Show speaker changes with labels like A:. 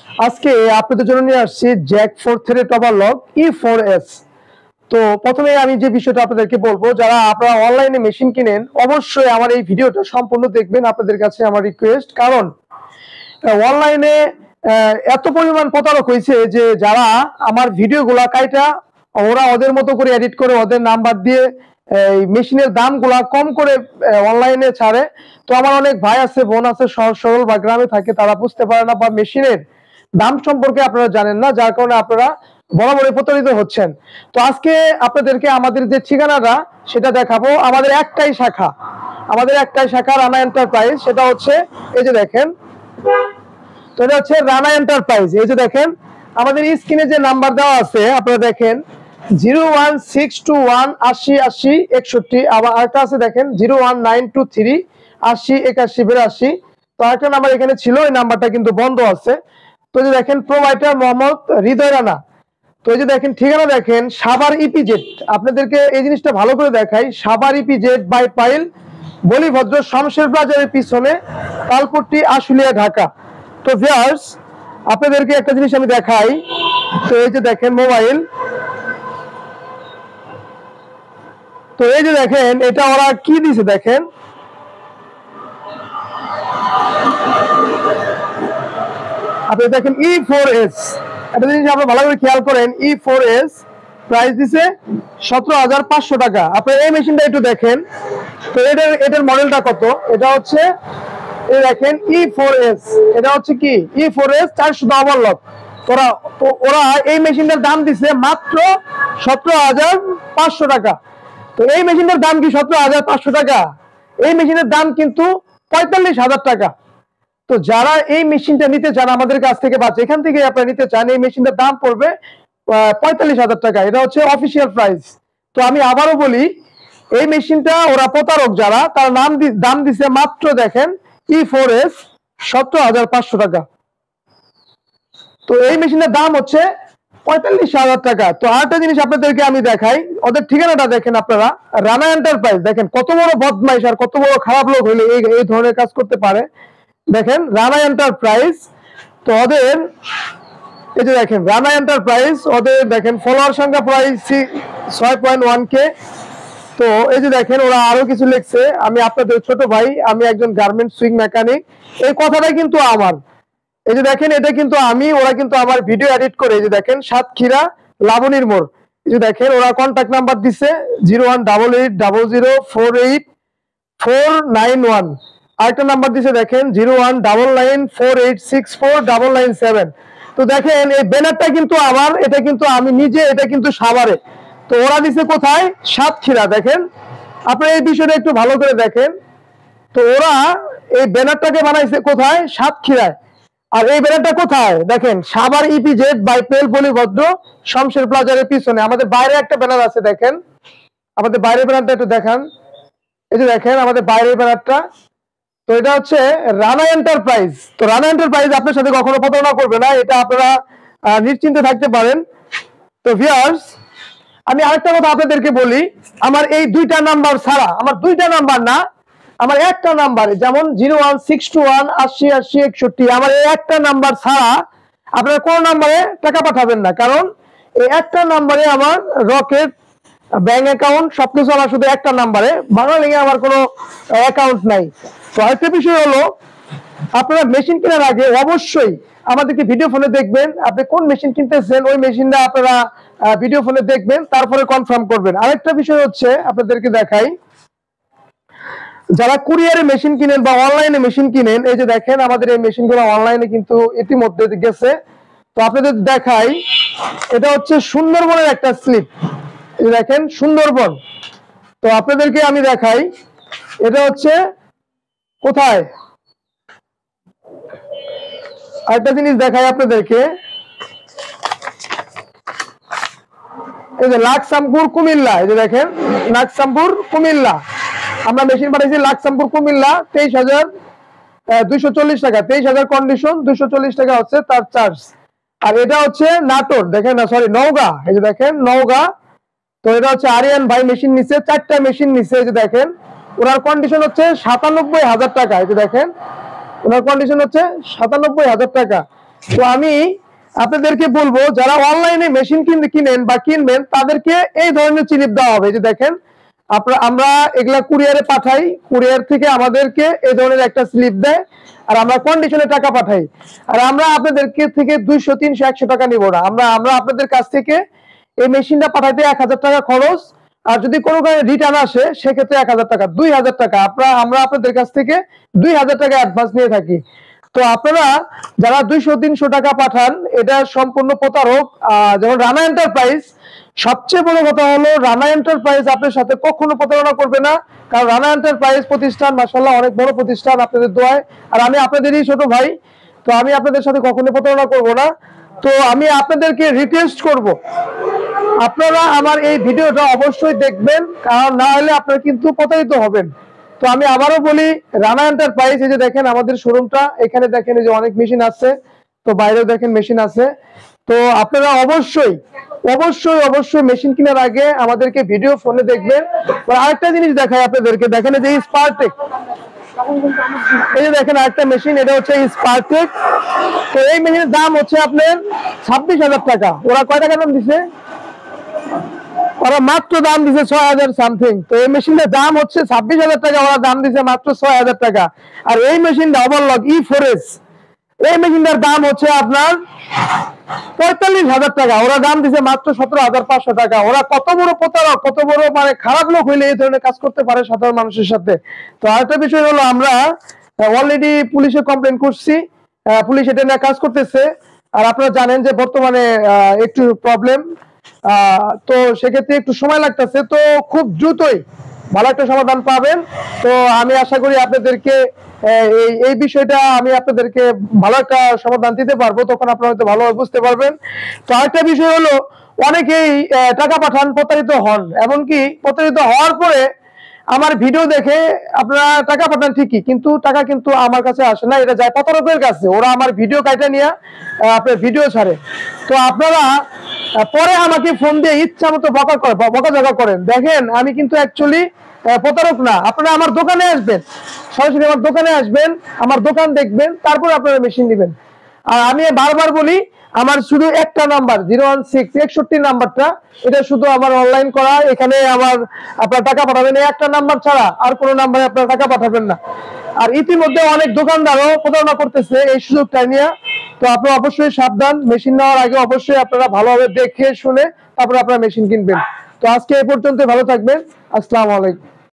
A: আজকে আপনাদের জন্য নিয়ে আসছি জ্যাক 4 থ্রেড ওভারলক E4S। তো প্রথমে আমি যে বিষয়টা আপনাদেরকে বলবো, যারা আপনারা অনলাইনে মেশিন কিনেন অবশ্যই আমার এই ভিডিওটা সম্পূর্ণ দেখবেন। আপনাদের কাছে আমার রিকোয়েস্ট, কারণ অনলাইনে এত পরিমাণ প্রতারক হয়েছে যে যারা আমার ভিডিওগুলা কাইটা ওরা ওদের মতো করে এডিট করে ওদের নাম্বার দিয়ে এই মেশিনের দামগুলা কম করে অনলাইনে ছাড়ে। তো আমার অনেক ভাই আছে, বোন আছে, সহজ সরল বা গ্রামে থাকে, তারা বুঝতে পারে না বা মেশিনের দাম সম্পর্কে আপনারা জানেন না, যার কারণে আপনারা বরাবরই প্রতারিত হচ্ছেন। তো আজকে আপনাদেরকে আমাদের যে ঠিকানাটা সেটা দেখাবো। আমাদের একটাই শাখা রানা এন্টারপ্রাইজ, সেটা হচ্ছে এই যে দেখেন, তো এটা হচ্ছে রানা এন্টারপ্রাইজ। এই যে দেখেন আমাদের স্ক্রিনে যে নাম্বার দেওয়া আছে আপনারা দেখেন 01621808061। আবার আরেকটা আছে দেখেন 01923808182। তো আরেকটা নাম্বার এখানে ছিল, এই নাম্বারটা কিন্তু বন্ধ আছে। তো এই যে দেখেন প্রোভাইডার মোহাম্মদ হৃদয় রানা। তো এই যে দেখেন ঠিকানা দেখেন সাভার ইপিজেড। আপনাদেরকে এই জিনিসটা ভালো করে দেখাই, সাভার ইপিজেড বাই পাইল বলিভদ্র শমশের বাজারের পিছনে, তালপট্টি, আশুলিয়া, ঢাকা। তো ভিউয়ার্স আপনাদেরকে একটা জিনিস আমি দেখাই। তো এই যে দেখেন মোবাইল, তো এই যে দেখেন এটা ওরা কি দিছে দেখেন, আপনি দেখেন E4S। একটা জিনিস আপনারা ভালো করে খেয়াল করেন, E4S প্রাইস দিছে 17,500 টাকা। আপনারা এই মেশিনটা একটু দেখেন, তো এটার মডেলটা কত, এটা হচ্ছে এই দেখেন E4S। এটা হচ্ছে কি E4S 400 ওভারলক। ওরা এই মেশিনটার দাম দিছে মাত্র 17,500 টাকা। তো এই মেশিনের দাম কি 17,500 টাকা? এই মেশিনের দাম কিন্তু 45,000 টাকা। তো যারা এই মেশিনটা নিতে চান আমাদের কাছ থেকে বা যেখান থেকে আপনারা নিতে চান, এই মেশিনটার দাম পড়বে 45,000 টাকা। এটা হচ্ছে অফিসিয়াল প্রাইস। তো আমি আবারও বলি, এই মেশিনটা ওরা প্রতারক যারা, তার দাম দিছে মাত্র দেখেন E4S 17,500 টাকা। তো এই মেশিনের দাম হচ্ছে 45,000 টাকা। তো আরেকটা জিনিস আপনাদেরকে আমি দেখাই, ওদের ঠিকানাটা দেখেন আপনারা, রানা এন্টারপ্রাইজ। দেখেন কত বড় বদমাইশ আর কত বড় খারাপ লোক হইলে এই ধরনের কাজ করতে পারে। দেখেন রানা এন্টারপ্রাইজ। তো ওদের এই যে দেখেন রানা এন্টারপ্রাইজ, ওদের দেখেন ফলোয়ার সংখ্যা প্রায় 6.1K। তো এই যে দেখেন ওরা আরো কিছু লিখছে, আমি আপনাদের ছোট ভাই, আমি একজন গার্মেন্ট সুইং মেকানিক। এই কথাটা কিন্তু আমার। এই যে দেখেন এটা কিন্তু আমি, ওরা কিন্তু আমার ভিডিও এডিট করে। এই যে দেখেন সাতক্ষীরা লাবণীর মোড়। এই যে দেখেন ওরা কন্ট্যাক্ট নাম্বার দিছে 0188800489491। আরেকটা নাম্বার দিছে দেখেন 01994864997। তো দেখেন এই ব্যানারটা কিন্তু আমার, এটা কিন্তু আমি নিজে, এটা কিন্তু সাভারে। তো ওরা দিছে কোথায়? সাতক্ষীরা। দেখেন আপনারা এই বিষয়টা একটু ভালো করে দেখেন। তো ওরা এই ব্যানারটাকে বানাইছে কোথায়? সাতক্ষীরায়। আর এই ব্যানারটা কোথায় দেখেন, সাভার ইপিজেড বাই পেল বলিভদ্র শমশের প্লাজারের পিছনে। আমাদের বাইরে একটা ব্যানার আছে দেখেন, আমাদের বাইরের ব্যানারটা একটু দেখান। এই যে দেখেন আমাদের বাইরের ব্যানারটা। তো এটা হচ্ছে রানা এন্টারপ্রাইজ। তো রানা এন্টারপ্রাইজ আপনার সাথে কখনো প্রতারণা করবে না, এটা আপনারা নিশ্চিন্তে থাকতে পারেন। তো ভিউয়ার্স আমি আরেকটা কথা আপনাদেরকে বলি, আমার এই দুইটা নাম্বার ছাড়া, আমার দুইটা নাম্বার না, আমার একটা নাম্বারে, যেমন 01621808061, আমার এই একটা নাম্বার ছাড়া আপনারা কোন নাম্বারে টাকা পাঠাবেন না। কারণ এই একটা নাম্বারে আমার রকেট ব্যাংক অ্যাকাউন্ট সবকিছু আমার শুধু একটা নাম্বারে, বাংলালিংকে আমার কোনো অ্যাকাউন্ট নাই। তো আরেকটা বিষয় হলো, আপনারা মেশিন কেনার আগে অবশ্যই আমাদেরকে ভিডিও ফোনে দেখবেন। আপনি কোন মেশিন কিনতেছেন ওই মেশিনটা আপনারা ভিডিও ফোনে দেখবেন, তারপরে কনফার্ম করবেন। আরেকটা বিষয় হচ্ছে আপনাদেরকে দেখাই, যারা কুরিয়ারে মেশিন কিনেন বা অনলাইনে মেশিন কিনেন, এই যে দেখেন আমাদের এই মেশিনগুলো অনলাইনে কিন্তু ইতিমধ্যে গেছে। তো আপনাদের দেখাই, এটা হচ্ছে সুন্দরবনের একটা স্লিপ। এই দেখেন সুন্দরবন। তো আপনাদেরকে আমি দেখাই, এটা হচ্ছে কোথায়, আরেকটা জিনিস দেখাই আপনাদেরকে, এই যে লাকসামপুর কুমিল্লা। এই যে দেখেন লাকসামপুর কুমিল্লা, আমরা মেশিন পাঠাইছি লাকসামপুর কুমিল্লা। 23,240 টাকা, 23,000 কন্ডিশন, 240 টাকা হচ্ছে তার চার্জ। আর এটা হচ্ছে নাটোর, দেখেন না সরি নওগাঁ। এই যে দেখেন নওগাঁ। তো এটা হচ্ছে আরিয়ান ভাই মেশিন নিচ্ছে, 4টা মেশিন নিচ্ছে। এই যে দেখেন ওনার কন্ডিশন হচ্ছে 97,000 টাকা। এই যে দেখেন ওনার কন্ডিশন হচ্ছে 97,000 টাকা। তো আমি আপনাদেরকে বলবো যারা অনলাইনে মেশিন কিনেন বা কিনবেন তাদেরকে এই ধরনের স্লিপ দেওয়া হবে। যে দেখেন আমরা এগুলা কুরিয়ারে পাঠাই, কুরিয়ার থেকে আমাদেরকে এই ধরনের একটা স্লিপ দেয়, আর আমরা কন্ডিশনে টাকা পাঠাই। আর আমরা আপনাদেরকে থেকে 200, 300, 100 টাকা নিব না। আমরা আপনাদের কাছ থেকে এই মেশিনটা পাঠাইতে 1000 টাকা খরচ, আর যদি কোনো কারণে রিটার্ন আসে সেক্ষেত্রে 1000 টাকা, 2000 টাকা আমরা আপনাদের কাছ থেকে 2000 টাকা অ্যাডভান্স নিয়ে থাকি। তো আপনারা যারা 200-300 টাকা পাঠান এটা সম্পূর্ণ প্রতারক। যেমন রানা এন্টারপ্রাইজ, সবচেয়ে বড় কথা হলো রানা এন্টারপ্রাইজ আপনার সাথে কখনো প্রতারণা করবে না। কারণ রানা এন্টারপ্রাইজ প্রতিষ্ঠান মাশাআল্লাহ অনেক বড় প্রতিষ্ঠান, আপনাদের দোয়ায়, আর আমি আপনাদেরই ছোট ভাই, তো আমি আপনাদের সাথে কখনো প্রতারণা করব না। তো আমি আপনাদেরকে রিকোয়েস্ট করব আপনারা আমার এই ভিডিওটা অবশ্যই দেখবেন, কারণ না হলে আপনারা কিন্তু প্রতারিত হবেন। তো আমি আবারও বলি, রানা এন্টারপ্রাইজ, এই যে দেখেন আমাদের শোরুমটা, এখানে দেখেন এই যে অনেক মেশিন আছে, তো বাইরেও দেখেন মেশিন আছে। তো আপনারা অবশ্যই অবশ্যই অবশ্যই মেশিন কেনার আগে আমাদেরকে ভিডিও ফোনে দেখবেন। আরেকটা জিনিস দেখাই আপনাদেরকে, দেখেন এই যে স্পারটেক, এই যে দেখেন আরেকটা মেশিন, এটা হচ্ছে স্পারটেক। তো এই মেশিনের দাম হচ্ছে আপনার 26,000 টাকা। ওরা কয় টাকা দাম দিছে? ওরা মাত্র দাম দিছে 6,000 সামথিং। তো এই মেশিনের দাম হচ্ছে 26,000 টাকা, ওরা দাম দিছে মাত্র 6,000 টাকা। আর এই মেশিনটা ওভারলক E4S, এই মেশিনটার দাম হচ্ছে আপনার 45,000 টাকা, ওরা দাম দিছে মাত্র 17,500 টাকা। ওরা কত বড় প্রতারক, কত বড় মানে খারাপ লোক হইলে এই ধরনের কাজ করতে পারে সাধারণ মানুষের সাথে। তো আরেকটা বিষয় হলো, আমরা অলরেডি পুলিশে কমপ্লেন করছি, পুলিশ এটা নিয়ে কাজ করতেছে। আর আপনারা জানেন যে বর্তমানে একটু প্রবলেম, তো সেক্ষেত্রে একটু সময় লাগতেছে। তো খুব দ্রুতই ভালো একটা সমাধান পাবেন। তো আমি আশা করি আপনাদেরকে এই বিষয়টা আমি আপনাদেরকে ভালো একটা সমাধান দিতে পারবো, তখন আপনারা হয়তো ভালোভাবে বুঝতে পারবেন। তো আরেকটা বিষয় হলো, অনেকেই টাকা পাঠান, প্রতারিত হন, এমনকি প্রতারিত হওয়ার পরে আমার ভিডিও দেখে আপনারা টাকা পাঠান ঠিকই, কিন্তু টাকা কিন্তু আমার কাছে আসে না, এটা যায় প্রতারকের কাছে। ওরা আমার ভিডিও কাটা নিয়ে আপনার ভিডিও ছাড়ে। তো আপনারা পরে আমাকে ফোন দিয়ে ইচ্ছা মতো বকাঝকা করেন। দেখেন আমি কিন্তু অ্যাকচুয়ালি প্রতারক না। আপনারা আমার দোকানে আসবেন, সরাসরি আমার দোকানে আসবেন, আমার দোকান দেখবেন, তারপর আপনারা মেশিন নেবেন। আর আমি বারবার বলি, আমার শুধু একটা নাম্বার 01661 নাম্বারটা, এটা শুধু আমার অনলাইন করা, এখানে আপনার টাকা পাঠাবেন, এই একটা নাম্বার ছাড়া আর কোনো নাম্বারে আপনারা টাকা পাঠাবেন না। আর ইতিমধ্যে অনেক দোকানদারও প্রতারণা করতেছে এই সুযোগটা নিয়ে। তো আপনারা অবশ্যই সাবধান, মেশিন নেওয়ার আগে অবশ্যই আপনারা ভালোভাবে দেখে শুনে তারপরে আপনারা মেশিন কিনবেন। তো আজকে এই পর্যন্ত, ভালো থাকবেন। আসসালামু আলাইকুম।